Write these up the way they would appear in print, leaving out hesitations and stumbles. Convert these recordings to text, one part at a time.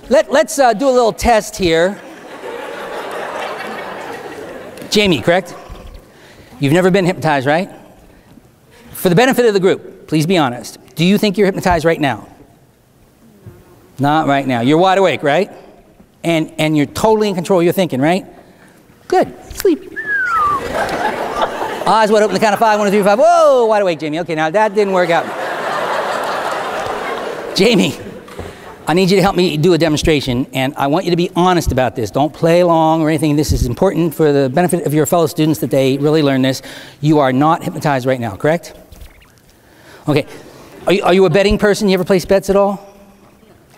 let's do a little test here. Jamie, correct? You've never been hypnotized, right? For the benefit of the group, please be honest. Do you think you're hypnotized right now? Not right now. You're wide awake, right? And you're totally in control of your thinking, right? Good. Sleep. Eyes wide open, the count of 5, 1, 2, 3, 5. Whoa, wide awake, Jamie. Okay, now that didn't work out. Jamie, I need you to help me do a demonstration, and I want you to be honest about this. Don't play along or anything. This is important for the benefit of your fellow students that they really learn this. You are not hypnotized right now, correct? Okay. Are you a betting person? You ever place bets at all?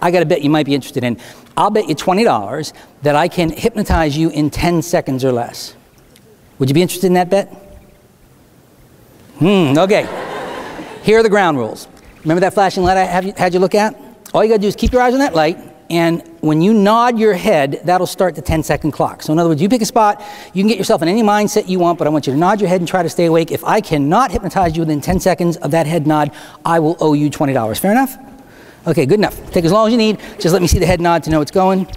I got a bet you might be interested in. I'll bet you $20 that I can hypnotize you in 10 seconds or less. Would you be interested in that bet? Okay. Here are the ground rules. Remember that flashing light I had you look at? All you got to do is keep your eyes on that light, and when you nod your head, that'll start the 10-second clock. So in other words, you pick a spot, you can get yourself in any mindset you want, but I want you to nod your head and try to stay awake. If I cannot hypnotize you within 10 seconds of that head nod, I will owe you $20. Fair enough? Okay, good enough. Take as long as you need. Just let me see the head nod to know it's going.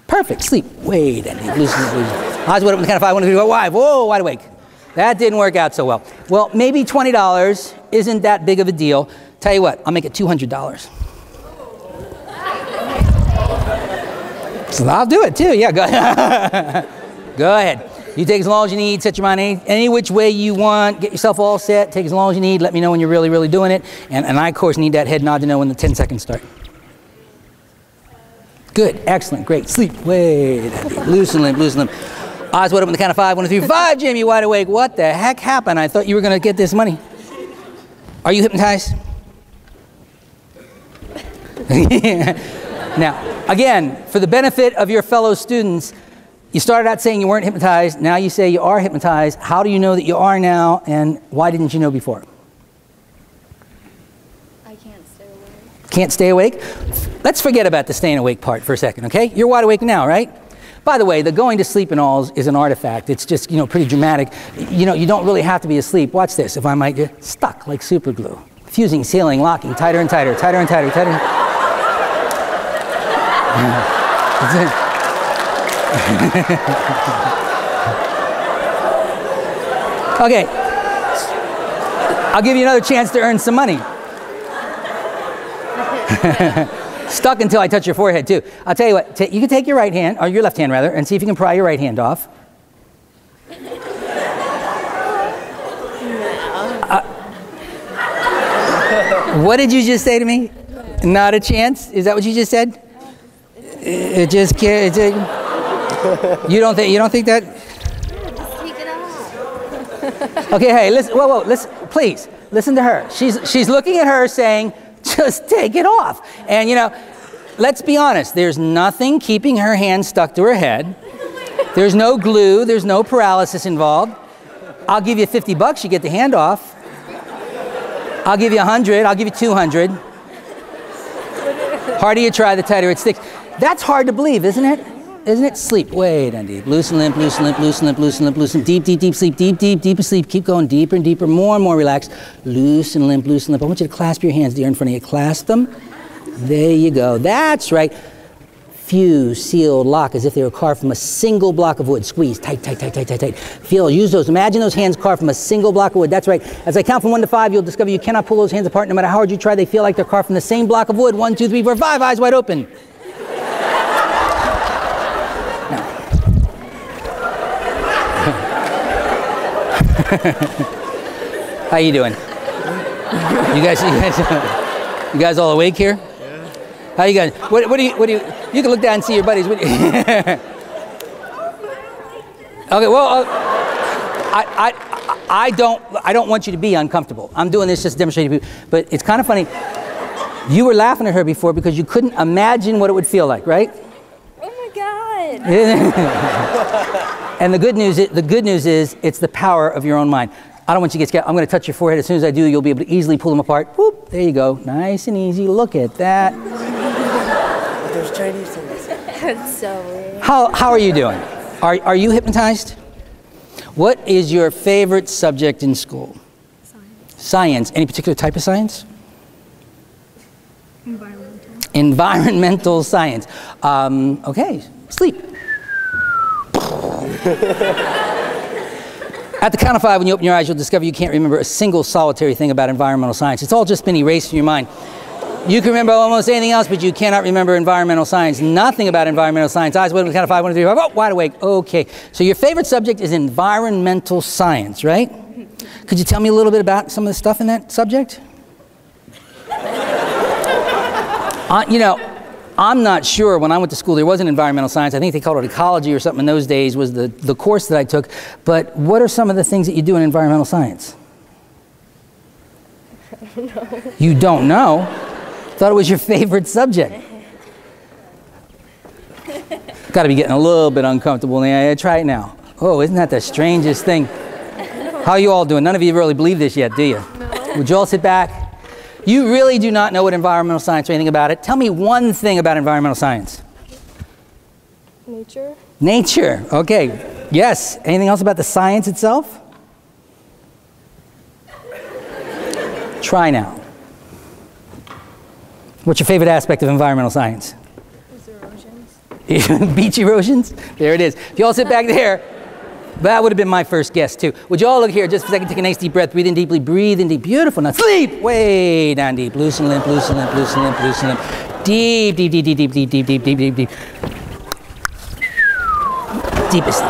Perfect. Sleep. Wait. Eyes wide open, the count of 5, 1, 2, 3, 4, 5. Whoa, wide awake. That didn't work out so well. Well, maybe $20 isn't that big of a deal. Tell you what, I'll make it $200. So I'll do it too. Yeah, go ahead. Go ahead. You take as long as you need, set your mind any which way you want, get yourself all set, take as long as you need, let me know when you're really, really doing it. And I, of course, need that head nod to know when the 10 seconds start. Good, excellent, great. Sleep, wait, loosen limp, loosen limp. Eyes wide open, the count of 5, 1, 2, 3, 5. Jamie, wide awake. What the heck happened? I thought you were going to get this money. Are you hypnotized? Now, again, for the benefit of your fellow students, you started out saying you weren't hypnotized. Now you say you are hypnotized. How do you know that you are now, and why didn't you know before? I can't stay awake. Can't stay awake? Let's forget about the staying awake part for a second, okay? You're wide awake now, right? By the way, the going to sleep and all is an artifact. It's just, pretty dramatic. You don't really have to be asleep. Watch this, if I might get stuck like super glue. Fusing, sealing, locking, tighter and tighter, tighter and tighter, tighter. Okay, I'll give you another chance to earn some money. Stuck until I touch your forehead too. I'll tell you what, you can take your right hand, or your left hand rather, and see if you can pry your right hand off. What did you just say to me? Not a chance? Is that what you just said? It just can't. You don't think that? Just take it off. Okay, hey, listen. Whoa, listen, please, listen to her. She's looking at her saying, just take it off. And let's be honest. There's nothing keeping her hand stuck to her head. There's no glue. There's no paralysis involved. I'll give you $50. You get the hand off. I'll give you 100. I'll give you 200. Harder you try, the tighter it sticks. That's hard to believe, isn't it? Isn't it? Sleep. Wait, Andy. Loosen limp, loosen limp, loosen limp, loosen limp, loosen. Deep, deep, deep sleep. Deep, deep, deep sleep. Keep going deeper and deeper. More and more relaxed. Loosen limp, loosen limp. I want you to clasp your hands, dear, in front of you. Clasp them. There you go. That's right. Fuse, seal, lock, as if they were carved from a single block of wood. Squeeze. Tight, tight, tight, tight, tight, tight. Feel. Use those. Imagine those hands carved from a single block of wood. That's right. As I count from 1 to 5, you'll discover you cannot pull those hands apart. No matter how hard you try, they feel like they're carved from the same block of wood. 1, 2, 3, 4, 5. Eyes wide open. How you doing? You guys all awake here? Yeah. How you guys? What do you? You can look down and see your buddies. Okay. Well, I don't want you to be uncomfortable. I'm doing this just to demonstrate to you. But it's kind of funny. You were laughing at her before because you couldn't imagine what it would feel like, right? Oh my God. And the good news is it's the power of your own mind. I don't want you to get scared. I'm going to touch your forehead. As soon as I do, you'll be able to easily pull them apart. Whoop, there you go. Nice and easy. Look at that. There's Chinese things. That's so weird. How are you doing? Are you hypnotized? What is your favorite subject in school? Science. Science. Any particular type of science? Environmental. Environmental science. Okay, sleep. At the count of 5, when you open your eyes, you'll discover you can't remember a single solitary thing about environmental science. It's all just been erased from your mind. You can remember almost anything else, but you cannot remember environmental science. Nothing about environmental science. Eyes open, count of 5, 1, 2, 3, 4, oh, wide awake. Okay, so your favorite subject is environmental science, right? Could you tell me a little bit about some of the stuff in that subject? You know, I'm not sure. When I went to school, there wasn't environmental science. I think they called it ecology or something in those days was the course that I took. But what are some of the things that you do in environmental science? I don't know. You don't know? Thought it was your favorite subject. Got to be getting a little bit uncomfortable. Yeah, try it now. Oh, isn't that the strangest thing? How are you all doing? None of you really believe this yet, do you? No. Would you all sit back? You really do not know what environmental science or anything about it. Tell me one thing about environmental science. Nature? Nature. Okay. Yes. Anything else about the science itself? Try now. What's your favorite aspect of environmental science? Erosions. Beach erosions? There it is. If you all sit back there, that would have been my first guess too. Would you all look here just for a second, take a nice deep breath, breathe in deeply, breathe in deep. Beautiful. Now sleep. Way down deep. Loosen limp, loosen limp, loosen limp, loosen limp. Deep, deep, deep, deep, deep, deep, deep, deep, deep, deep. Deepest.